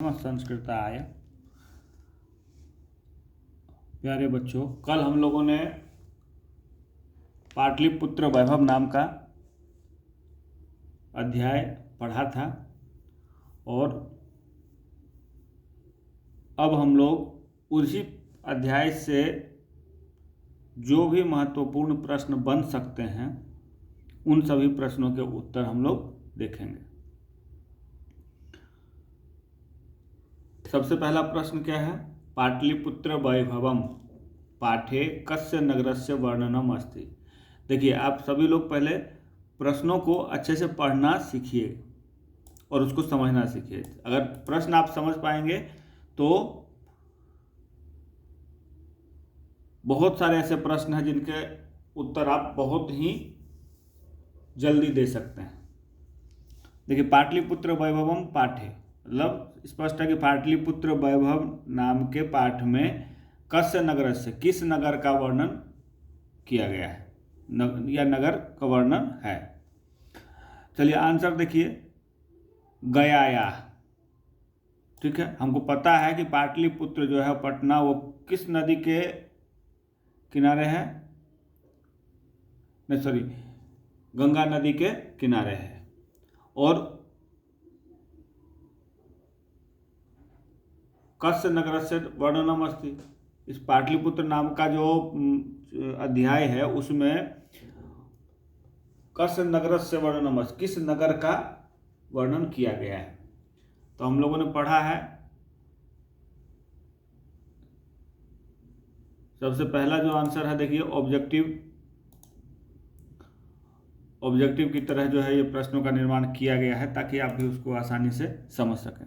संस्कृताय। प्यारे बच्चों, कल हम लोगों ने पाटलिपुत्र वैभव नाम का अध्याय पढ़ा था और अब हम लोग उसी अध्याय से जो भी महत्वपूर्ण प्रश्न बन सकते हैं उन सभी प्रश्नों के उत्तर हम लोग देखेंगे। सबसे पहला प्रश्न क्या है? पाटलिपुत्र वैभवम पाठे कस्य नगरस्य वर्णनम अस्ति। देखिए, आप सभी लोग पहले प्रश्नों को अच्छे से पढ़ना सीखिए और उसको समझना सीखिए। अगर प्रश्न आप समझ पाएंगे तो बहुत सारे ऐसे प्रश्न हैं जिनके उत्तर आप बहुत ही जल्दी दे सकते हैं। देखिए, पाटलिपुत्र वैभवम पाठे मतलब स्पष्ट है कि पाटलिपुत्र वैभव नाम के पाठ में कस्य नगर से किस नगर का वर्णन किया गया है या नगर का वर्णन है। चलिए आंसर देखिए, गयाया। ठीक है, हमको पता है कि पाटलिपुत्र जो है पटना वो किस नदी के किनारे है, नहीं सॉरी, गंगा नदी के किनारे है। और कस्य नगर से वर्णनम अस्ति, इस पाटलिपुत्र नाम का जो अध्याय है उसमें कस्य नगर से वर्णनम अस्ति, किस नगर का वर्णन किया गया है। तो हम लोगों ने पढ़ा है, सबसे पहला जो आंसर है देखिए, ऑब्जेक्टिव की तरह जो है ये प्रश्नों का निर्माण किया गया है ताकि आप भी उसको आसानी से समझ सकें।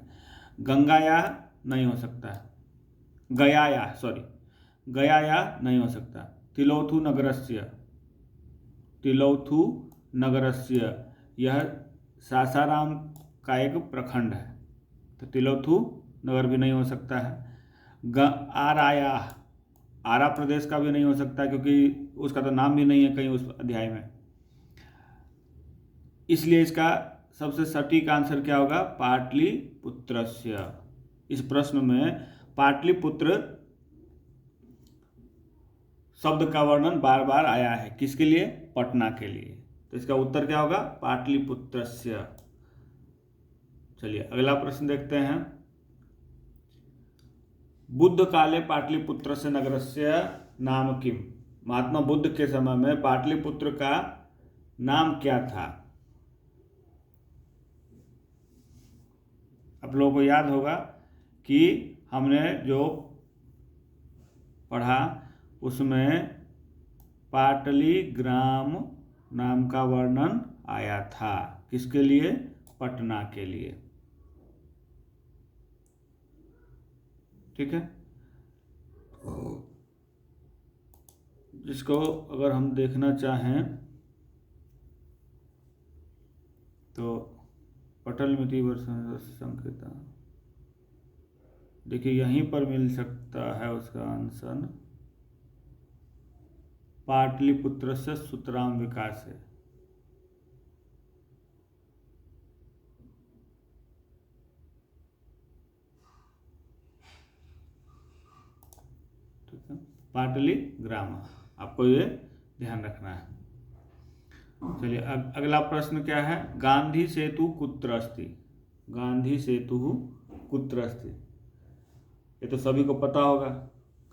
गंगाया नहीं हो सकता है, गयाया नहीं हो सकता। तिलौथु नगरस्य यह सासाराम का एक प्रखंड है, तो तिलौथु नगर भी नहीं हो सकता है। आरा प्रदेश का भी नहीं हो सकता क्योंकि उसका तो नाम भी नहीं है कहीं उस अध्याय में। इसलिए इसका सबसे सटीक आंसर क्या होगा? पाटलिपुत्रस्य। इस प्रश्न में पाटलिपुत्र शब्द का वर्णन बार बार आया है, किसके लिए? पटना के लिए। तो इसका उत्तर क्या होगा? पाटलिपुत्रस्य। चलिए अगला प्रश्न देखते हैं। बुद्ध काले पाटलिपुत्र से नगरस्य नाम किम। महात्मा बुद्ध के समय में पाटलिपुत्र का नाम क्या था? आप लोगों को याद होगा कि हमने जो पढ़ा उसमें पाटलिग्राम नाम का वर्णन आया था, किसके लिए? पटना के लिए। ठीक है, जिसको अगर हम देखना चाहें तो पटलमिति संकेत, देखिए यहीं पर मिल सकता है उसका आंसर, पाटलिपुत्र से सुतराम विकास है। ठीक है, पाटलिग्राम, आपको ये ध्यान रखना है। चलिए अगला प्रश्न क्या है? गांधी सेतु कुत्र अस्ति। गांधी सेतु कुत्र अस्ति, ये तो सभी को पता होगा।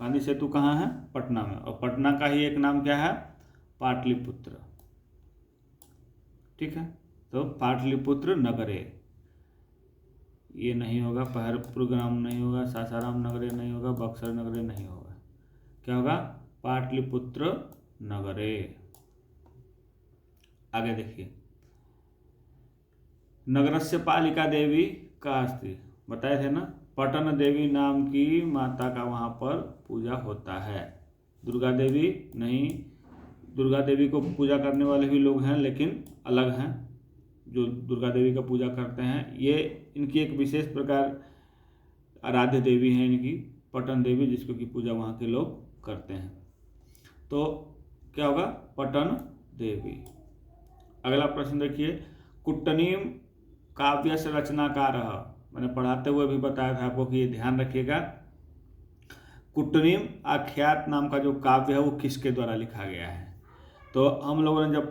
गांधी सेतु कहाँ है? पटना में, और पटना का ही एक नाम क्या है? पाटलिपुत्र। ठीक है, तो पाटलिपुत्र नगरे ये नहीं होगा, पहरपुर ग्राम नहीं होगा, सासाराम नगरे नहीं होगा, बक्सर नगरे नहीं होगा। क्या होगा? पाटलिपुत्र नगरे। आगे देखिए, नगरस्य पालिका देवी का अस्ति, बताए थे ना, पटन देवी नाम की माता का वहाँ पर पूजा होता है। दुर्गा देवी नहीं, दुर्गा देवी को पूजा करने वाले भी लोग हैं लेकिन अलग हैं जो दुर्गा देवी का पूजा करते हैं। ये इनकी एक विशेष प्रकार आराध्य देवी हैं इनकी, पटन देवी, जिसको की पूजा वहाँ के लोग करते हैं। तो क्या होगा? पटन देवी। अगला प्रश्न देखिए, कुट्टनीम काव्य से रचनाकार, मैंने पढ़ाते हुए भी बताया था आपको कि ये ध्यान रखिएगा, कुट्टनिम आख्यात नाम का जो काव्य है वो किसके द्वारा लिखा गया है। तो हम लोगों ने जब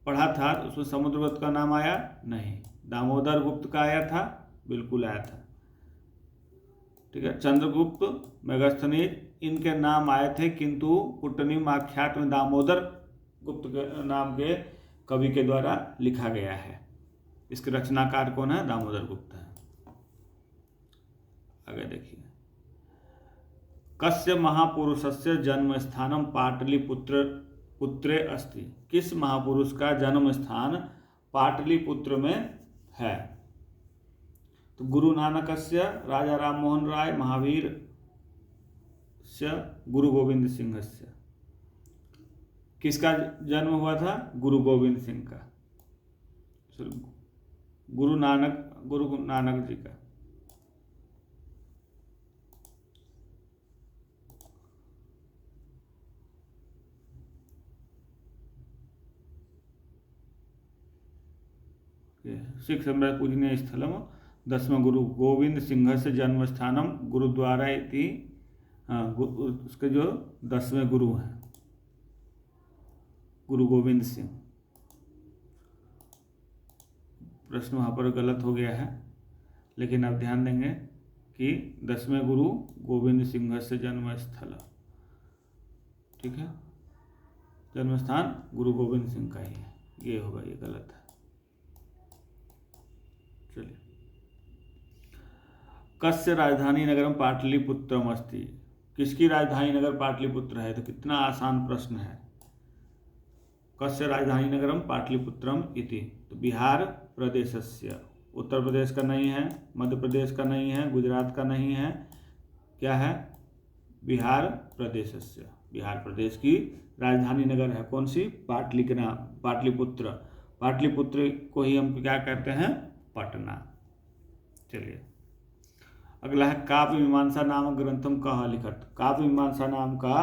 पढ़ा था तो उसमें समुद्रगुप्त का नाम आया नहीं, दामोदर गुप्त का आया था, बिल्कुल आया था, ठीक है। चंद्रगुप्त, मेगस्थनीज, इनके नाम आए थे, किंतु कुट्टनिम आख्यात में दामोदर गुप्त के नाम के कवि के द्वारा लिखा गया है। इसके रचनाकार कौन है? दामोदर गुप्त है। आगे देखिए, कस्य महापुरुषस्य जन्म स्थानम पाटलिपुत्रे अस्ति। किस महापुरुष का जन्म स्थान पाटलिपुत्र में है? तो गुरु नानकस्य, राजा राम मोहन राय, महावीर से, गुरु गोविंद सिंह से। किसका जन्म हुआ था? गुरु गोविंद सिंह का, गुरु नानक जी का। सिख सम्राट पूजनीय स्थलम 10वां गुरु गोविंद सिंह से जन्म स्थानम गुरुद्वारा इति। उसके जो 10वें गुरु हैं गुरु गोविंद सिंह। प्रश्न वहाँ पर गलत हो गया है, लेकिन आप ध्यान देंगे कि 10वें गुरु गोविंद सिंह से जन्म स्थल, ठीक है, जन्म स्थान गुरु गोविंद सिंह का ही है, ये होगा, ये गलत है। चलिए, कस्य राजधानी नगरम पाटलिपुत्रम अस्ति। किसकी राजधानी नगर पाटलिपुत्र है? तो कितना आसान प्रश्न है। कस्य राजधानी नगरम पाटलिपुत्रम इति। तो बिहार प्रदेशस्य, उत्तर प्रदेश का नहीं है, मध्य प्रदेश का नहीं है, गुजरात का नहीं है, क्या है? बिहार प्रदेशस्य। बिहार प्रदेश की राजधानी नगर है कौन सी? पाटलिपुत्र। पाटलिपुत्र को ही हम क्या कहते हैं? पटना। चलिए, अगला है काव्य मीमांसा नामक ग्रंथम कहाँ लिखत। काव्य मीमांसा नाम का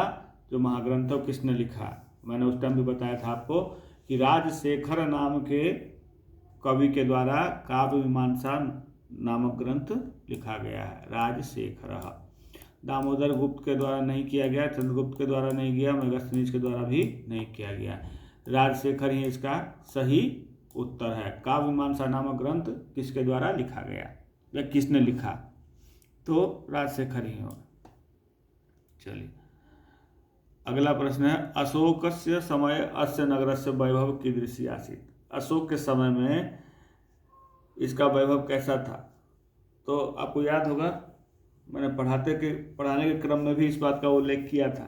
जो महाग्रंथ किसने लिखा? मैंने उस टाइम भी बताया था आपको कि राजशेखर नाम के कवि के द्वारा काव्य मीमांसा नामक ग्रंथ लिखा गया है। राजशेखर, दामोदर गुप्त के द्वारा नहीं किया गया, चंद्रगुप्त के द्वारा नहीं किया, मेगस्थनीज के द्वारा भी नहीं किया गया। राजशेखर ही इसका सही उत्तर है। काव्य मीमांसा नामक ग्रंथ किसके द्वारा लिखा गया या किसने लिखा? तो राजशेखर ही होगा। चलिए, अगला प्रश्न है, अशोकस्य समय अस्य नगरस्य वैभव कीदृशी आसीत्। अशोक के समय में इसका वैभव कैसा था? तो आपको याद होगा, मैंने पढ़ाने के क्रम में भी इस बात का उल्लेख किया था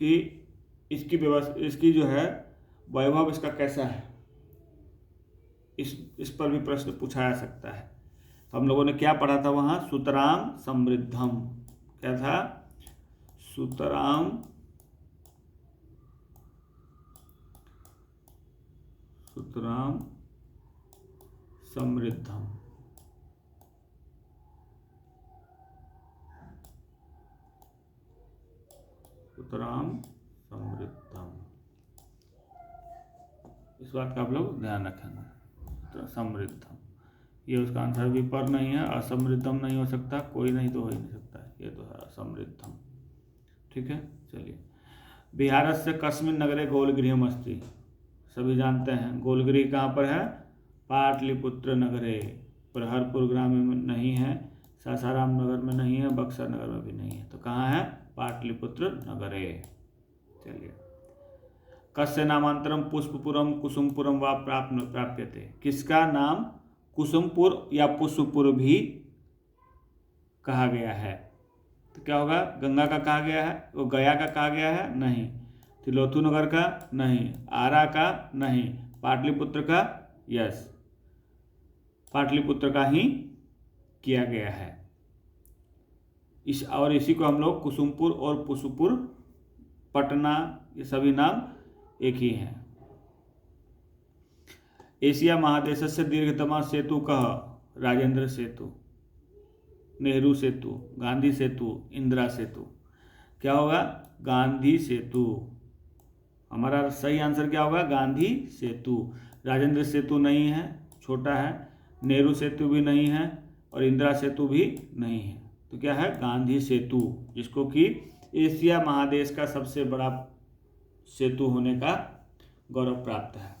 कि इसकी जो है वैभव इसका कैसा है, इस पर भी प्रश्न पूछा जा सकता है। तो हम लोगों ने क्या पढ़ा था वहाँ? सुतराम समृद्धम। क्या था? सुतराम समृद्धम। सुतराम समृद्धम, इस बात का आप लोग ध्यान रखेंगे। समृद्धम, ये उसका आंसर भी पर नहीं है, असमृद्धम नहीं हो सकता, कोई नहीं तो हो ही नहीं सकता, ये तो है समृद्धम, ठीक है। चलिए, बिहारस्य कस्मिन् नगरे गोलगृहम् अस्ति। सभी जानते हैं गोलगृह कहाँ पर है? पाटलिपुत्र नगरे। प्रहरपुर ग्राम में नहीं है, सासाराम नगर में नहीं है, बक्सर नगर में भी नहीं है, तो कहाँ है? पाटलिपुत्र नगरे। चलिए, कस्य नामांतरम पुष्पपुरम कुसुमपुरम व प्राप्यते। किसका नाम कुसुमपुर या पुष्पपुर भी कहा गया है? तो क्या होगा? गंगा का कहा गया है, वो गया का कहा गया है? नहीं। तिलोथु नगर का? नहीं। आरा का? नहीं। पाटलिपुत्र का? यस, पाटलिपुत्र का ही किया गया है। इसी को हम लोग कुसुमपुर और पुष्पपुर, पटना, ये सभी नाम एक ही हैं। एशिया महादेशस्य दीर्घतमा सेतु कः? राजेंद्र सेतु, नेहरू सेतु, गांधी सेतु, इंदिरा सेतु। क्या होगा? गांधी सेतु। हमारा सही आंसर क्या होगा? गांधी सेतु। राजेंद्र सेतु नहीं है, छोटा है। नेहरू सेतु भी नहीं है और इंदिरा सेतु भी नहीं है। तो क्या है? गांधी सेतु, जिसको कि एशिया महादेश का सबसे बड़ा सेतु होने का गौरव प्राप्त है।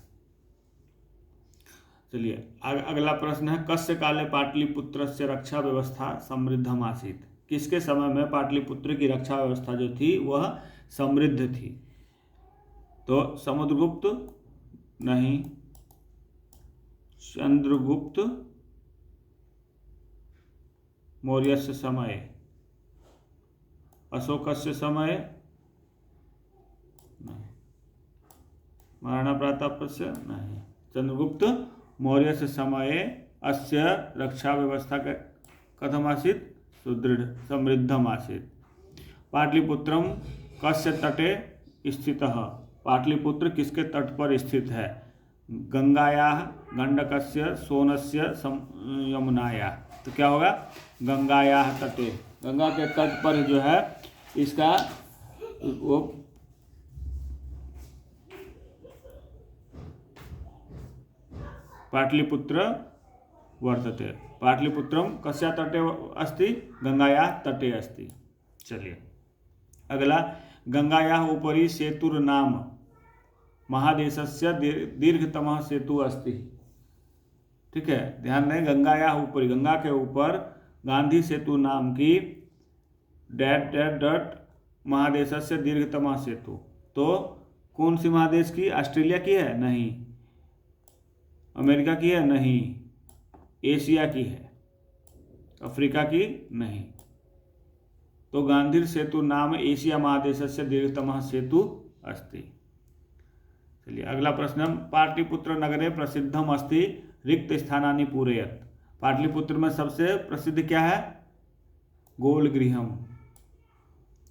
चलिए अगला प्रश्न है, कस्य काले पाटलिपुत्रस्य रक्षा व्यवस्था समृद्धम आसीत्। किसके समय में पाटलिपुत्र की रक्षा व्यवस्था जो थी वह समृद्ध थी? तो समुद्रगुप्त नहीं, चंद्रगुप्त मौर्यस्य समय, अशोकस्य समय नहीं, महाराणा प्रतापस्य नहीं, चंद्रगुप्त मौर्यस्य समय अस्य रक्षा व्यवस्था कथम आसीत्? सुदृढ़ समृद्धम आसीत्। पाटलिपुत्रम कस्य तटे स्थितः। पाटलिपुत्र किसके तट पर स्थित है? गंगायाः, गंडकस्य, सोनस्य, यमुनायाः। तो क्या होगा? गंगायाः तटे, गंगा के तट पर जो है इसका वो पाटलिपुत्र वर्तते। पाटलिपुत्रम कस्या तटे अस्ति? गंगायाः तटे अस्ति। चलिए अगला, गंगायाः उपरि सेतुर्नाम महादेशस्य दीर्घतमः सेतु अस्ति। ठीक है, ध्यान दें, गंगायाः उपरि, गंगा के ऊपर गांधी सेतु नाम की डैट डैट डॉट महादेशस्य दीर्घतमः सेतु। तो कौन सी महादेश की? ऑस्ट्रेलिया की है? नहीं। अमेरिका की है? नहीं। एशिया की है? अफ्रीका की? नहीं। तो गांधी सेतु नाम एशिया महादेशस्य दीर्घतमः सेतु अस्ति। चलिए अगला प्रश्न, पाटलिपुत्र नगरे प्रसिद्धम अस्ति रिक्त स्थानानि पूरयत। पाटलिपुत्र में सबसे प्रसिद्ध क्या है? गोल गृहम।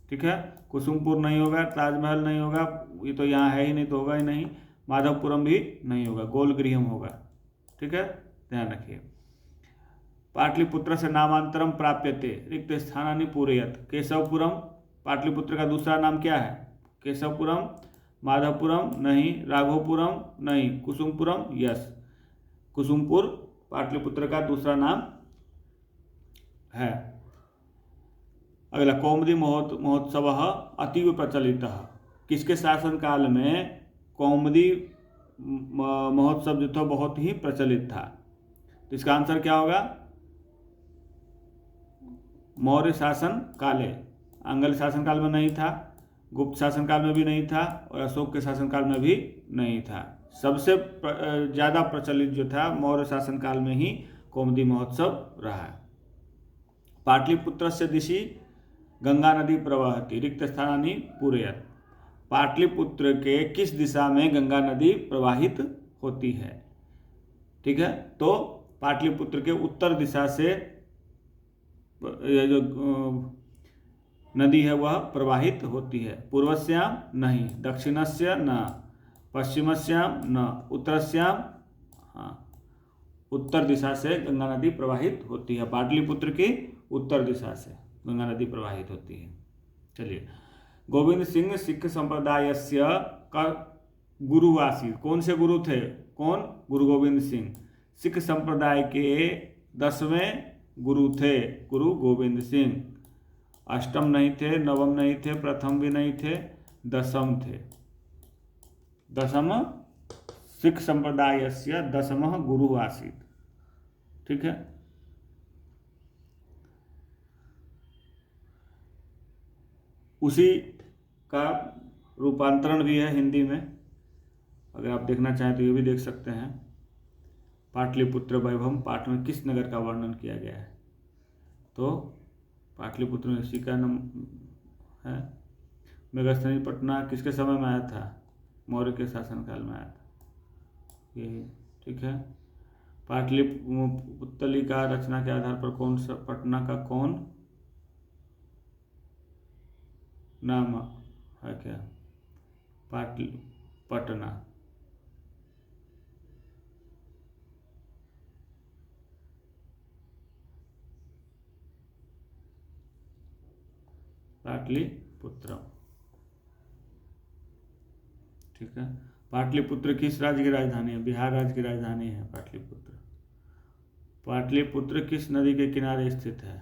ठीक है, कुसुमपुर नहीं होगा, ताजमहल नहीं होगा, ये तो यहाँ है ही नहीं तो होगा ही नहीं, माधवपुरम भी नहीं होगा, गोल गृहम होगा। ठीक है, ध्यान रखिए। पाटलिपुत्र से नामांतरम प्राप्यते रिक्त स्थानानि पूरयत। केशवपुरम, पाटलिपुत्र का दूसरा नाम क्या है? केशवपुरम, माधवपुरम नहीं, राघवपुरम नहीं, कुसुमपुरम यस, कुसुमपुर पाटलिपुत्र का दूसरा नाम है। अगला, कौमुदी महोत्सव अतीव प्रचलित। किसके शासनकाल में कौमुदी महोत्सव जो था बहुत ही प्रचलित था? तो इसका आंसर क्या होगा? मौर्य शासन काले, अंगल शासनकाल में नहीं था, गुप्त शासनकाल में भी नहीं था और अशोक के शासनकाल में भी नहीं था। सबसे ज़्यादा प्रचलित जो था मौर्य शासनकाल में ही कौमुदी महोत्सव रहा। पाटलिपुत्रस्य दिशि गंगा नदी प्रवहति रिक्त स्थानानि पूरयत। पाटलिपुत्र के किस दिशा में गंगा नदी प्रवाहित होती है? ठीक है, तो पाटलिपुत्र के उत्तर दिशा से जो नदी है वह प्रवाहित होती है। पूर्वस्याम नहीं, दक्षिणस्य न, पश्चिमस्याम न, उत्तरस्याम हाँ, उत्तर दिशा से गंगा नदी प्रवाहित होती है। पाटलिपुत्र की उत्तर दिशा से गंगा नदी प्रवाहित होती है। चलिए, गोविंद सिंह सिख संप्रदायस्य का गुरु आसीत्। कौन से गुरु थे? कौन? गुरु गोविंद सिंह सिख संप्रदाय के 10वें गुरु थे, गुरु गोविंद सिंह। अष्टम नहीं थे, नवम नहीं थे, प्रथम भी नहीं थे, दशम थे। दशम सिख संप्रदायस्य 10वां गुरु आसीत्। ठीक है, उसी का रूपांतरण भी है हिंदी में, अगर आप देखना चाहें तो ये भी देख सकते हैं। पाटलिपुत्र वैभवम पाठ में किस नगर का वर्णन किया गया है? तो पाटलिपुत्र में इसी का नाम है। मेघस्थनी पटना किसके समय में आया था? मौर्य के शासनकाल में आया था ये। ठीक है, पाटलिपुत्र का रचना के आधार पर कौन सा पटना का कौन नाम है? क्या? पटना। पाटलिपुत्र। ठीक है, पाटलिपुत्र किस राज्य की राजधानी है? बिहार राज्य की राजधानी है पाटलिपुत्र। पाटलिपुत्र किस नदी के किनारे स्थित है?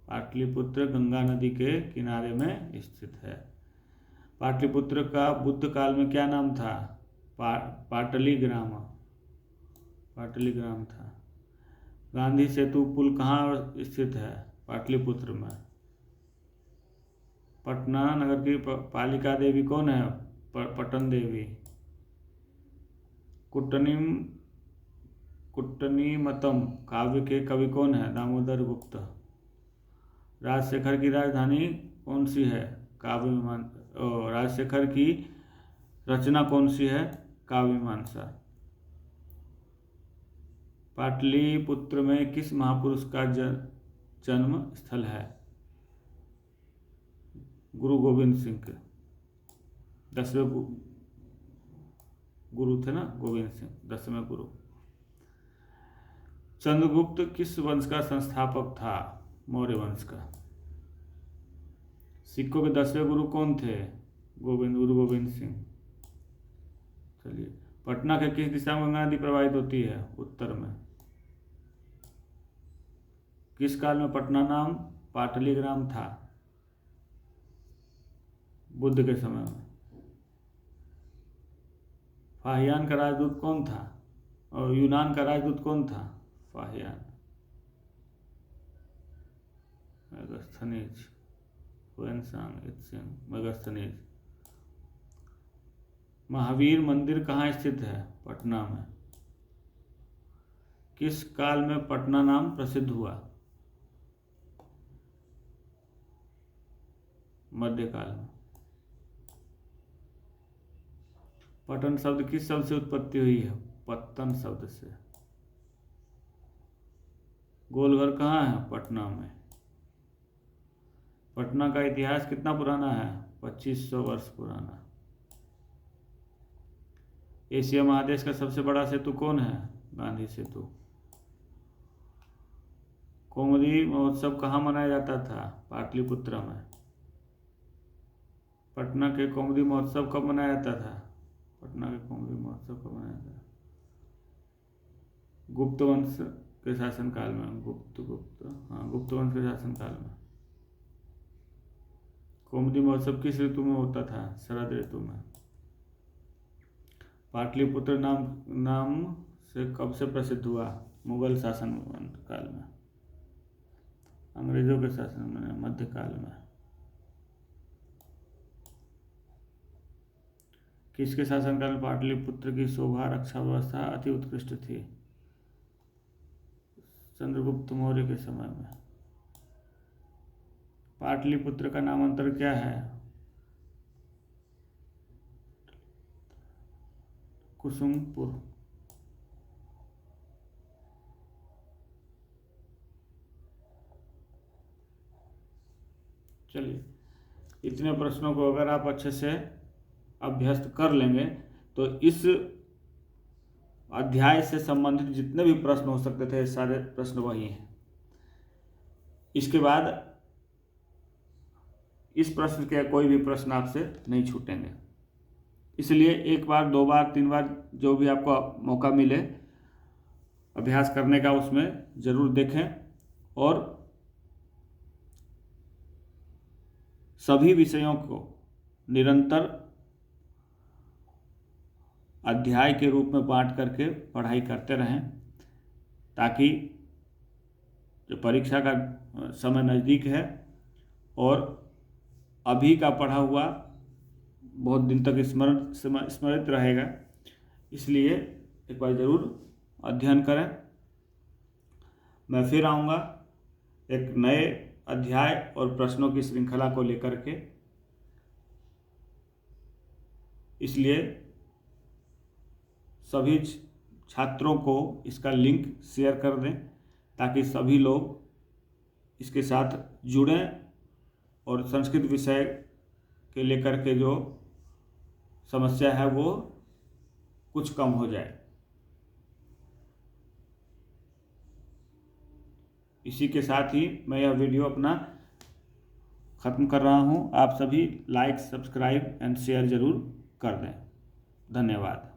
पाटलिपुत्र गंगा नदी के किनारे में स्थित है। पाटलिपुत्र का बुद्ध काल में क्या नाम था? पाटलीग्राम था। गांधी सेतु पुल कहाँ स्थित है? पाटलिपुत्र में। पटना नगर की पालिका देवी कौन है? पटन देवी। कुट्टनीमतम काव्य के कवि कौन है? दामोदर गुप्त। राजशेखर की राजधानी कौन सी है? राजशेखर की रचना कौन सी है? काव्यमीमांसा। पाटलिपुत्र में किस महापुरुष का जन्म स्थल है? गुरु गोविंद सिंह के 10वें गुरु थे ना, गोविंद सिंह 10वें गुरु। चंद्रगुप्त किस वंश का संस्थापक था? मौर्य वंश का। सिखों के 10वें गुरु कौन थे? गुरु गोविंद सिंह। चलिए, पटना के किस दिशा में गंगा नदी प्रवाहित होती है? उत्तर में। किस काल में पटना नाम पाटलीग्राम था? बुद्ध के समय में। फाहियान का राजदूत कौन था? और यूनान का राजदूत कौन था? Fahien. Megasthenes, Hiuen Tsang, Itsing, Megasthenes. Mahavir मंदिर कहाँ स्थित है? पटना में। किस काल में पटना नाम प्रसिद्ध हुआ? मध्यकाल में। पटन शब्द किस शब्द से उत्पत्ति हुई है? पत्तन शब्द से। गोलघर कहाँ है? पटना में। पटना का इतिहास कितना पुराना है? 2500 वर्ष पुराना। एशिया महादेश का सबसे बड़ा सेतु कौन है? गांधी सेतु। कौमुदी महोत्सव कहाँ मनाया जाता था? पाटलिपुत्र में। पटना के कौमुदी महोत्सव कब मनाया जाता था? पटना के कौमुदी महोत्सव कब मनाया जाता था? गुप्त वंश के शासनकाल में। गुप्त वंश के शासनकाल में। कौमुदी महोत्सव किस ऋतु में होता था? शरद ऋतु में। पाटलिपुत्र नाम से कब से प्रसिद्ध हुआ? मुगल शासन काल में। अंग्रेजों के शासन में मध्यकाल में। किसके शासनकाल में पाटलिपुत्र की शोभा रक्षा व्यवस्था अति उत्कृष्ट थी? चंद्रगुप्त मौर्य के समय में। पाटलिपुत्र का नामांतर क्या है? कुसुमपुर। चलिए, इतने प्रश्नों को अगर आप अच्छे से अभ्यस्त कर लेंगे तो इस अध्याय से संबंधित जितने भी प्रश्न हो सकते थे सारे प्रश्न वही हैं। इसके बाद इस प्रश्न के कोई भी प्रश्न आपसे नहीं छूटेंगे, इसलिए एक बार, दो बार, तीन बार जो भी आपको मौका मिले अभ्यास करने का उसमें ज़रूर देखें और सभी विषयों को निरंतर अध्याय के रूप में बांट करके पढ़ाई करते रहें, ताकि जो परीक्षा का समय नज़दीक है और अभी का पढ़ा हुआ बहुत दिन तक स्मरित रहेगा, इसलिए एक बार ज़रूर अध्ययन करें। मैं फिर आऊँगा एक नए अध्याय और प्रश्नों की श्रृंखला को लेकर के, इसलिए सभी छात्रों को इसका लिंक शेयर कर दें ताकि सभी लोग इसके साथ जुड़ें और संस्कृत विषय के लेकर के जो समस्या है वो कुछ कम हो जाए। इसी के साथ ही मैं यह वीडियो अपना ख़त्म कर रहा हूँ। आप सभी लाइक, सब्सक्राइब एंड शेयर ज़रूर कर दें। धन्यवाद।